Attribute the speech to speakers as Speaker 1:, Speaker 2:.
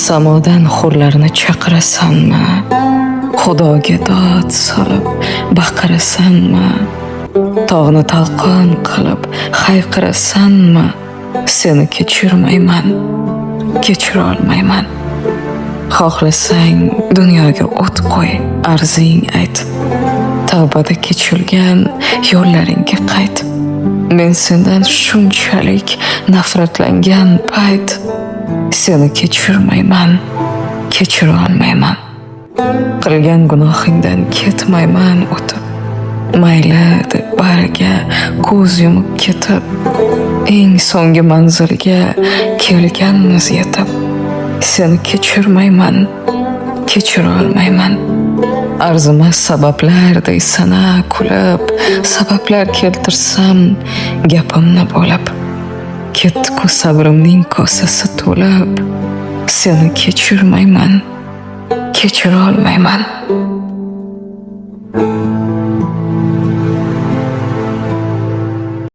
Speaker 1: samodan hurlarni chaqirasanmi? Xudoga dod solib baqirasanmi? Tog'ni talqon qilib hayqirasanmi? Seni kechirmayman, kechira olmayman. Xohlasang dunyoga o't qo'y, arzing ayt. Tavbada kechilgan yo'llaringga qayt. Men sendan shunchalik nafratlangan payt seni kechirmayman, kechira olmayman. Qilgan gunohingdan ketmayman o'tib. Mayli deb bariga ko'z yumib ketib, eng so'nggi manzilga kelganmiz yetib. Seni kechirmayman, kechira olmayman. Arzimas sabablarday sana kulib, sabablar keltirsam gapimni bo'lib. Ketdi-ku sabrimning kosasi to'lib. Seni kechirmayman, kechira olmayman.